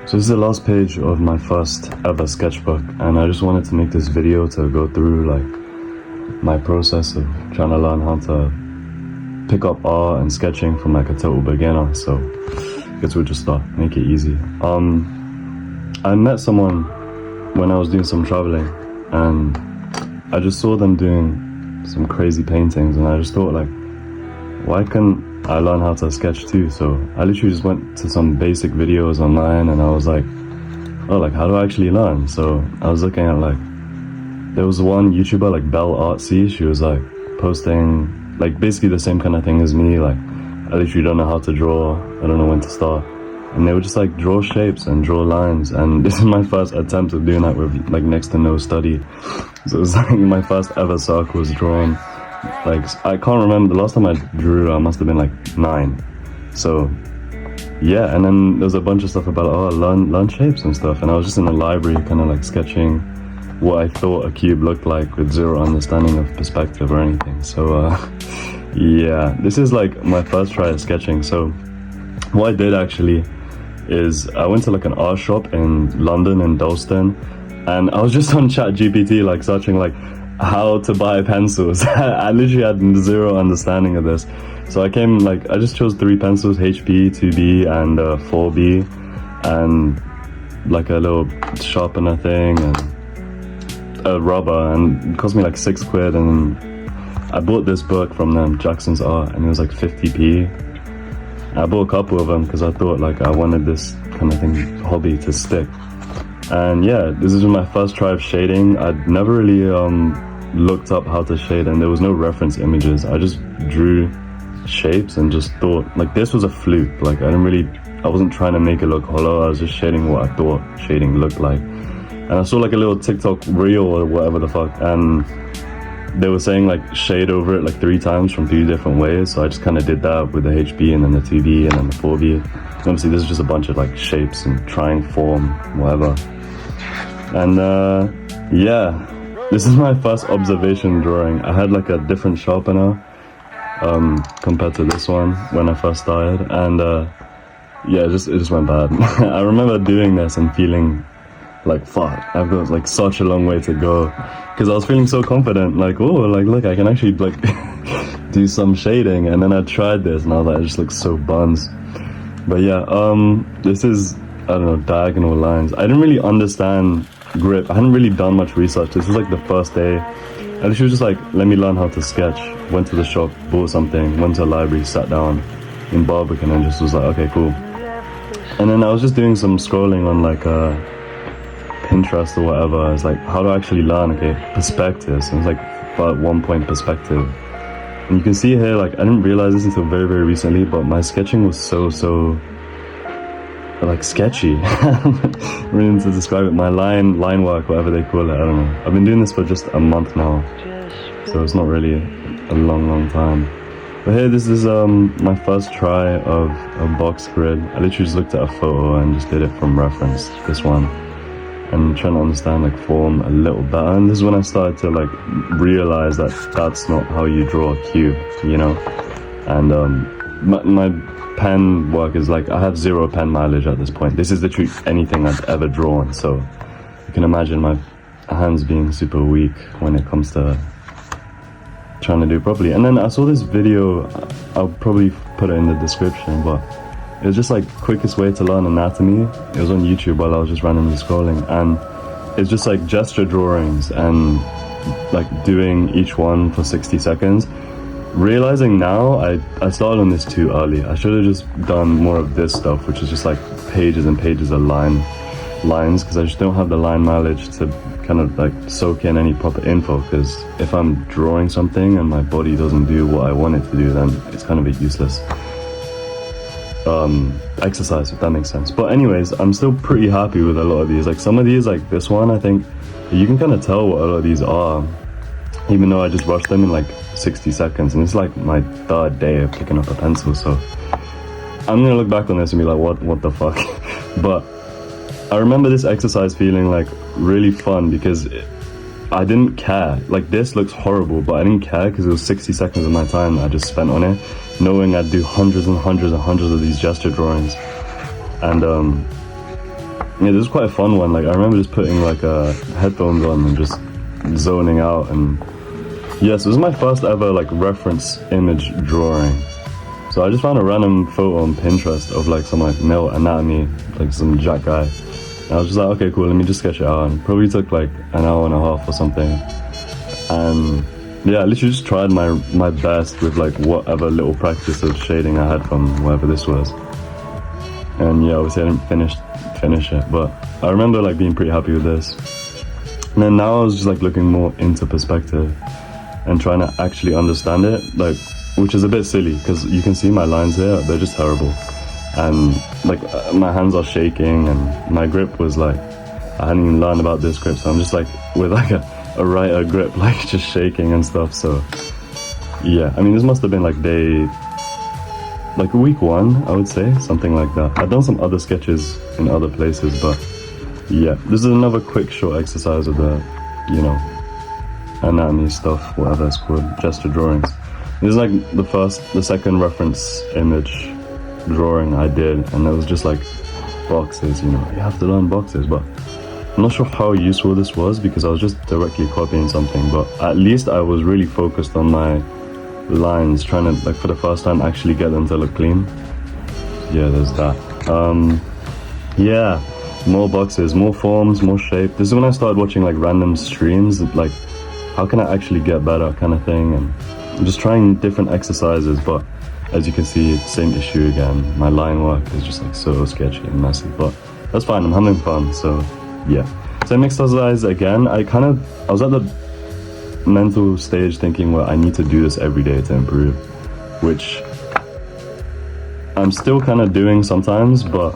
So this is the last page of my first ever sketchbook, and I just wanted to make this video to go through like my process of trying to learn how to pick up art and sketching from like a total beginner. So I guess we'll just start, make it easy. I met someone when I was doing some traveling, and I just saw them doing some crazy paintings, and I just thought like, why can't I learn how to sketch too? So I literally just went to some basic videos online, and I was like, oh, like how do I actually learn? So I was looking at like, there was one YouTuber like Belle Artsy. She was like posting like basically the same kind of thing as me. Like, I literally don't know how to draw, I don't know when to start, and they would just like draw shapes and draw lines, and this is my first attempt at doing that with like next to no study. So it was like my first ever circles drawn. Like, I can't remember, the last time I drew I must have been like 9. So yeah, and then there's a bunch of stuff about, oh, learn shapes and stuff, and I was just in the library kind of like sketching what I thought a cube looked like with zero understanding of perspective or anything. So yeah, this is like my first try at sketching. So what I did actually is I went to like an art shop in London, in Dalston, and I was just on ChatGPT like searching like how to buy pencils. I literally had zero understanding of this. So I just chose 3 pencils, HB, 2B, and 4B, and like a little sharpener thing, and a rubber, and it cost me like 6 quid. And I bought this book from them, Jackson's Art, and it was like 50p. I bought a couple of them because I thought like I wanted this kind of thing, hobby, to stick. And yeah, this is my first try of shading. I'd never really looked up how to shade, and there was no reference images. I just drew shapes and just thought like this was a fluke. Like I wasn't trying to make it look hollow. I was just shading what I thought shading looked like. And I saw like a little TikTok reel or whatever the fuck, and they were saying like shade over it like 3 times from 3 different ways. So I just kind of did that with the HB and then the 2B and then the 4B. And obviously this is just a bunch of like shapes and trying form, whatever. And yeah, this is my first observation drawing. I had like a different sharpener compared to this one when I first started, and yeah, it just went bad. I remember doing this and feeling like, fuck, I've got like such a long way to go, because I was feeling so confident, like, oh, like look, I can actually like do some shading. And then I tried this and I was like, it just looks so buns. But yeah, this is, I don't know, diagonal lines. I didn't really understand grip. I hadn't really done much research. This was like the first day, and she was just like, let me learn how to sketch. Went to the shop, bought something, went to the library, sat down in Barbican, and just was like, okay, cool. And then I was just doing some scrolling on like Pinterest or whatever. It's like, how do I actually learn? Okay, perspectives. And it's like about 1 point perspective. And you can see here, like, I didn't realize this until very, very recently, but my sketching was so like sketchy. Really need to describe it. My line work, whatever they call it, I don't know. I've been doing this for just a month now, so it's not really a long time. But here, this is my first try of a box grid. I literally just looked at a photo and just did it from reference, this one, and trying to understand like form a little better. And this is when I started to like realize that that's not how you draw a cube, you know. And my pen work is like, I have 0 pen mileage at this point. This is literally anything I've ever drawn, so you can imagine my hands being super weak when it comes to trying to do it properly. And then I saw this video, I'll probably put it in the description, but it was just like quickest way to learn anatomy. It was on YouTube while I was just randomly scrolling, and it's just like gesture drawings and like doing each one for 60 seconds. Realizing now, I started on this too early. I should have just done more of this stuff, which is just like pages and pages of lines, because I just don't have the line mileage to kind of like soak in any proper info. Because if I'm drawing something and my body doesn't do what I want it to do, then it's kind of a useless exercise, if that makes sense. But anyways, I'm still pretty happy with a lot of these. Like some of these, like this one, I think you can kind of tell what a lot of these are, even though I just rushed them in like 60 seconds, and it's like my 3rd day of picking up a pencil. So I'm gonna look back on this and be like, what the fuck. But I remember this exercise feeling like really fun, because I didn't care. Like this looks horrible, but I didn't care because it was 60 seconds of my time that I just spent on it, knowing I'd do hundreds and hundreds and hundreds of these gesture drawings. And yeah, this is quite a fun one. Like I remember just putting like headphones on and just zoning out. And yes, it was my first ever like reference image drawing. So I just found a random photo on Pinterest of like some like male anatomy, like some jack guy. And I was just like, okay, cool, let me just sketch it out. And probably took like an hour and a half or something. And yeah, I literally just tried my best with like whatever little practice of shading I had from whatever this was. And yeah, obviously I didn't finish it, but I remember like being pretty happy with this. And then now I was just like looking more into perspective and trying to actually understand it, like, which is a bit silly because you can see my lines here, they're just terrible. And like my hands are shaking and my grip was like, I hadn't even learned about this grip, so I'm just like with like a writer grip, like just shaking and stuff. So yeah, I mean this must have been like like week 1, I would say, something like that. I've done some other sketches in other places, but yeah, this is another quick short exercise of the, you know, anatomy stuff, whatever it's called, gesture drawings. This is like the second reference image drawing I did, and it was just like boxes, you know, you have to learn boxes, but I'm not sure how useful this was because I was just directly copying something, but at least I was really focused on my lines, trying to, like, for the first time actually get them to look clean. Yeah, there's that. Yeah, more boxes, more forms, more shape. This is when I started watching like random streams, like how can I actually get better kind of thing, and I'm just trying different exercises. But as you can see, same issue again. My line work is just like so sketchy and messy, but that's fine, I'm having fun. So yeah, same exercise again. I was at the mental stage thinking, well, I need to do this every day to improve, which I'm still kind of doing sometimes, but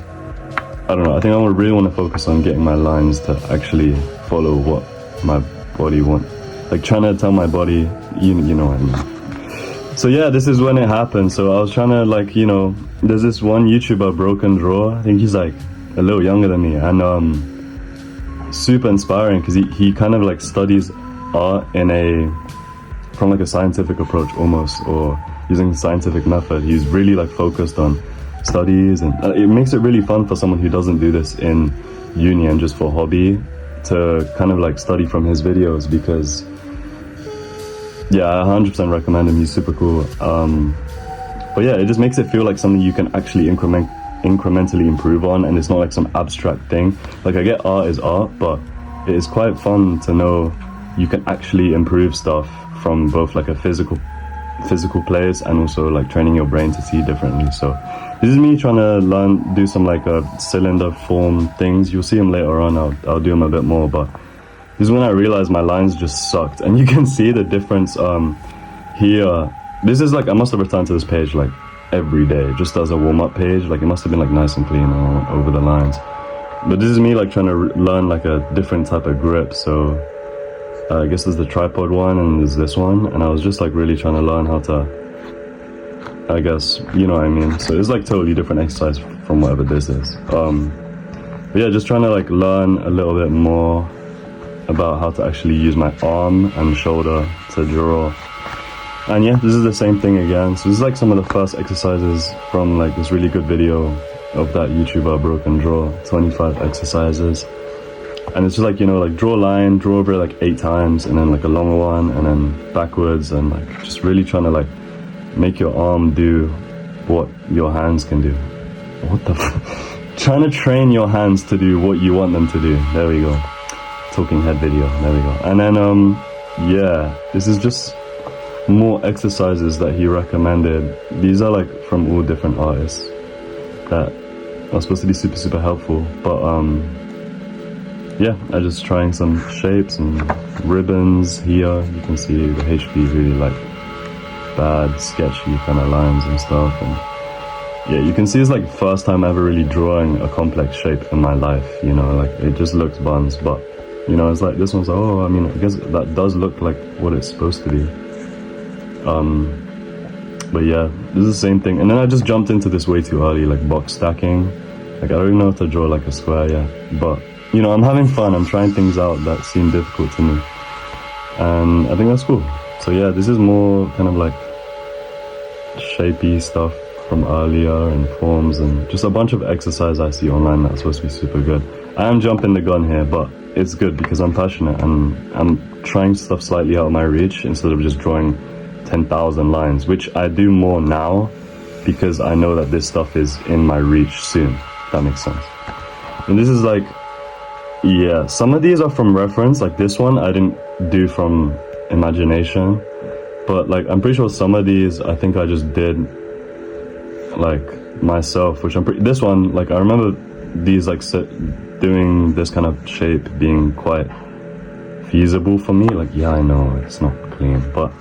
I don't know, I think I really want to focus on getting my lines to actually follow what my body wants, like trying to tell my body, you know what I mean. So yeah, this is when it happened. So I was trying to, like, you know, there's this one YouTuber, Broken Draw, I think he's like a little younger than me, and super inspiring because he kind of like studies art from like a scientific approach almost, or using the scientific method. He's really like focused on studies, and it makes it really fun for someone who doesn't do this in uni and just for hobby to kind of like study from his videos, because yeah, I 100% recommend him. He's super cool. But yeah, it just makes it feel like something you can actually incrementally improve on, and it's not like some abstract thing. Like, I get art is art, but it is quite fun to know you can actually improve stuff from both like a physical place and also like training your brain to see differently. So this is me trying to do some like cylinder form things. You'll see them later on. I'll do them a bit more, but this is when I realized my lines just sucked, and you can see the difference here. This is like, I must have returned to this page like every day just as a warm-up page. Like, it must have been like nice and clean over the lines, but this is me like trying to learn like a different type of grip. So I guess there's the tripod one and there's this one, and I was just like really trying to learn how to, I guess, you know what I mean. So it's like totally different exercise from whatever this is. But yeah, just trying to like learn a little bit more about how to actually use my arm and shoulder to draw. And yeah, this is the same thing again. So this is like some of the first exercises from like this really good video of that YouTuber, Broken Draw, 25 exercises. And it's just like, you know, like draw a line, draw over it like 8 times, and then like a longer one, and then backwards, and like just really trying to like make your arm do what your hands can do. What the trying to train your hands to do what you want them to do. There we go. Talking head video, there we go. And then yeah, this is just more exercises that he recommended. These are like from all different artists that are supposed to be super helpful, but yeah, I'm just trying some shapes and ribbons here. You can see the HB really like bad sketchy kind of lines and stuff, and yeah, you can see it's like first time ever really drawing a complex shape in my life, you know, like it just looks buns, but you know, it's like this one's like, oh, I mean, I guess that does look like what it's supposed to be. But yeah, this is the same thing. And then I just jumped into this way too early, like box stacking. Like, I don't even know how to draw like a square yet, but you know, I'm having fun. I'm trying things out that seem difficult to me, and I think that's cool. So yeah, this is more kind of like shapey stuff. from earlier and forms and just a bunch of exercise I see online that's supposed to be super good. I am jumping the gun here, but it's good because I'm passionate and I'm trying stuff slightly out of my reach instead of just drawing 10,000 lines, which I do more now because I know that this stuff is in my reach soon, if that makes sense. And this is like, yeah, some of these are from reference, like this one I didn't do from imagination, but like I'm pretty sure some of these I think I just did like myself, which this one, like I remember these like doing this kind of shape being quite feasible for me. Like, yeah, I know it's not clean, but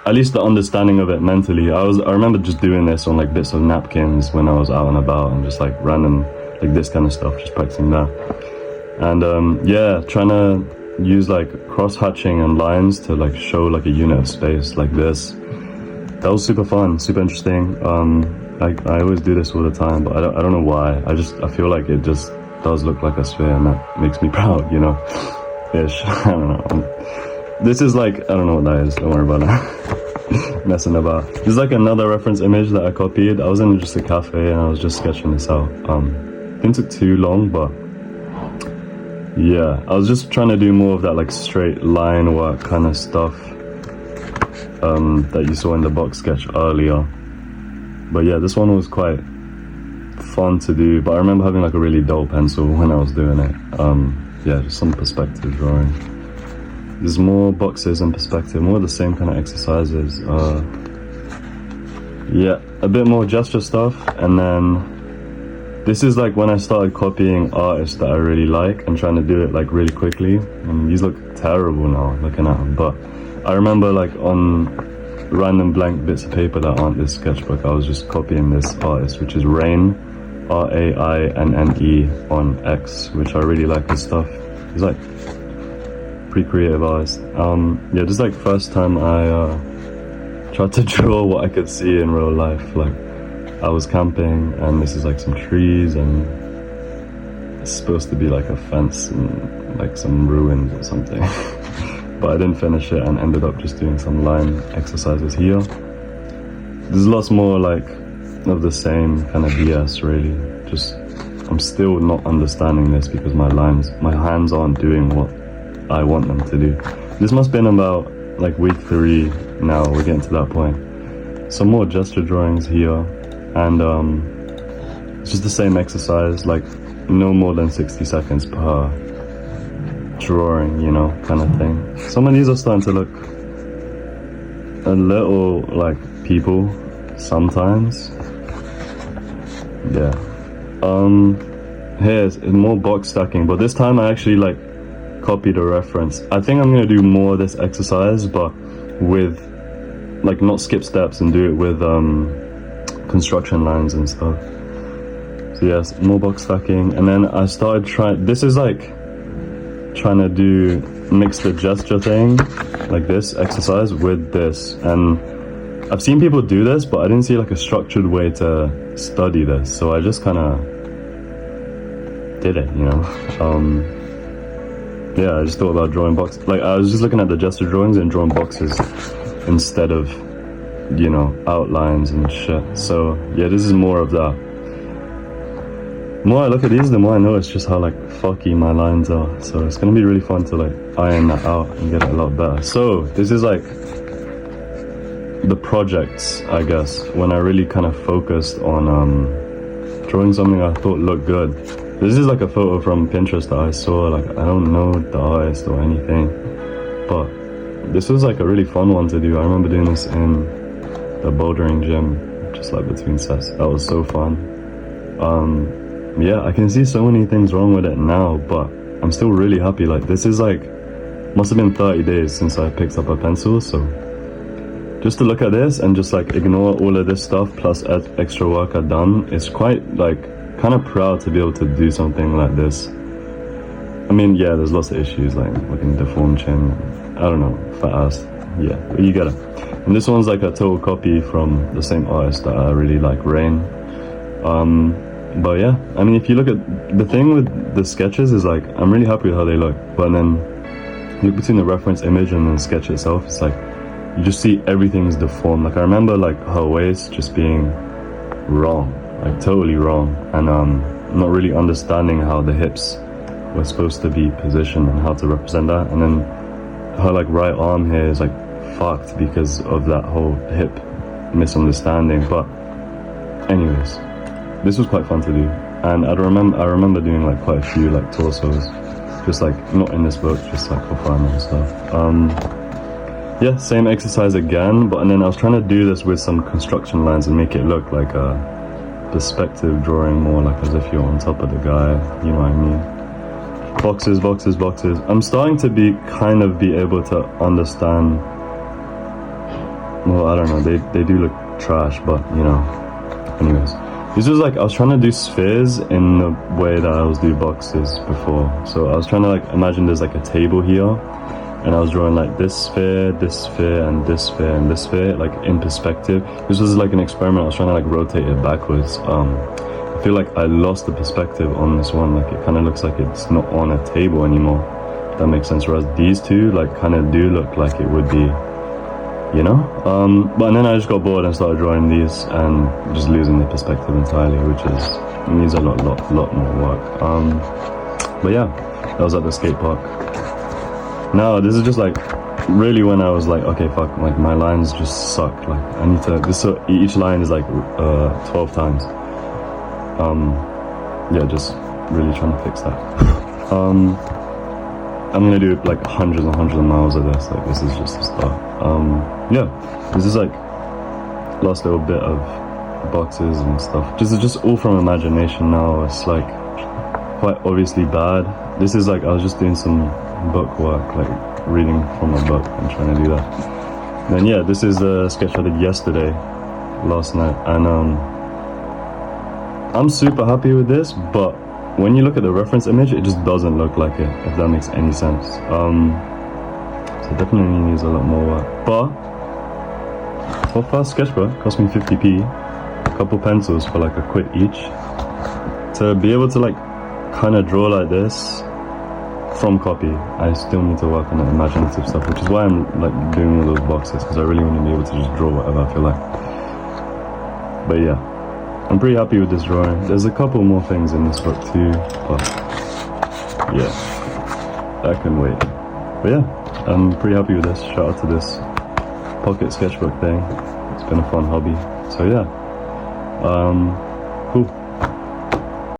at least the understanding of it mentally. I remember just doing this on like bits of napkins when I was out and about and just like random, like this kind of stuff, just practicing that. And yeah, trying to use like cross-hatching and lines to like show like a unit of space like this. That was super fun, super interesting. I always do this all the time, but I don't know why. I feel like it just does look like a sphere, and that makes me proud, you know, ish. I don't know. This is like, I don't know what that is, don't worry about that. Messing about. This is like another reference image that I copied. I was in just a cafe and I was just sketching this out. Didn't take too long, but yeah, I was just trying to do more of that like straight line work kind of stuff that you saw in the box sketch earlier. But yeah, this one was quite fun to do, but I remember having like a really dull pencil when I was doing it. Yeah, just some perspective drawing. There's more boxes and perspective, more of the same kind of exercises. Yeah, a bit more gesture stuff, and then this is like when I started copying artists that I really like and trying to do it like really quickly. And these look terrible now, looking at them, but I remember like on random blank bits of paper that aren't this sketchbook, I was just copying this artist, which is Rain, Rainne on X, which I really like his stuff. He's like pretty creative artist. Yeah, just like first time I tried to draw what I could see in real life. Like I was camping and this is like some trees and it's supposed to be like a fence and like some ruins or something. But I didn't finish it and ended up just doing some line exercises here. There's lots more like of the same kind of BS really. Just, I'm still not understanding this because my hands aren't doing what I want them to do. This must have been about like week 3 now, we're getting to that point. Some more gesture drawings here, and it's just the same exercise, like no more than 60 seconds per drawing, you know, kind of thing. Some of these are starting to look a little like people sometimes. Yeah. Here's more box stacking, but this time I actually like copied a reference. I think I'm gonna do more of this exercise, but with like not skip steps and do it with construction lines and stuff. So yes, more box stacking, and then I started this is like trying to mix the gesture thing, like this exercise with this, and I've seen people do this, but I didn't see like a structured way to study this, so I just kind of did it, you know. Yeah, I just thought about drawing boxes. Like I was just looking at the gesture drawings and drawing boxes instead of, you know, outlines and shit. So yeah, this is more of that. The more I look at these, the more I notice just how like fucky my lines are. So it's gonna be really fun to like iron that out and get it a lot better. So this is like the projects, I guess, when I really kind of focused on drawing something I thought looked good. This is like a photo from Pinterest that I saw. Like I don't know the artist or anything, but this was like a really fun one to do. I remember doing this in the bouldering gym, just like between sets. That was so fun. Yeah, I can see so many things wrong with it now, but I'm still really happy. Like this is like, must have been 30 days since I picked up a pencil, so just to look at this and just like ignore all of this stuff plus extra work I've done, it's quite like kind of proud to be able to do something like this. I mean, yeah, there's lots of issues like looking deformed chin, I don't know, fat ass, yeah, but you get it. And this one's like a total copy from the same artist that I really like, Rain. But yeah, I mean, if you look at the thing with the sketches is like, I'm really happy with how they look, but then look between the reference image and the sketch itself, it's like, you just see everything's deformed. Like I remember like her waist just being wrong, like totally wrong, and not really understanding how the hips were supposed to be positioned and how to represent that. And then her like right arm here is like fucked because of that whole hip misunderstanding. But anyways, this was quite fun to do, and I remember doing like quite a few like torsos, just like not in this book, just like for fun and stuff. Yeah, same exercise again, and then I was trying to do this with some construction lines and make it look like a perspective drawing, more like as if you're on top of the guy, you know what I mean? Boxes, boxes, boxes. I'm starting to be able to understand. Well, I don't know, they do look trash, but you know. Anyways, this was like, I was trying to do spheres in the way that I was doing boxes before. So I was trying to like imagine there's like a table here, and I was drawing like this sphere, and this sphere, and this sphere, like in perspective. This was like an experiment. I was trying to like rotate it backwards. I feel like I lost the perspective on this one. Like it kind of looks like it's not on a table anymore, if that makes sense. Whereas these two like kind of do look like it would be, you know? But then I just got bored and started drawing these and just losing the perspective entirely, which needs a lot more work. But yeah, that was at the skate park. Now this is just like really when I was like, okay, fuck, like my lines just suck. Like I need to, so each line is like 12 times. Yeah, just really trying to fix that. I'm gonna do like hundreds and hundreds of miles of this. Like this is just the start. Yeah, this is like last little bit of boxes and stuff. Just all from imagination now. It's like quite obviously bad. This is like, I was just doing some book work, like reading from a book and trying to do that. And then yeah, this is a sketch I did yesterday, last night, and I'm super happy with this, but when you look at the reference image, it just doesn't look like it, if that makes any sense. So definitely needs a lot more work. But for first sketchbook, it cost me 50p, a couple pencils for like a quid each. To be able to like kind of draw like this from copy, I still need to work on the imaginative stuff, which is why I'm like doing all those boxes, because I really want to be able to just draw whatever I feel like. But yeah, I'm pretty happy with this drawing. There's a couple more things in this book too, but yeah, that can wait. But yeah, I'm pretty happy with this. Shout out to this pocket sketchbook thing. It's been a fun hobby. So yeah, cool.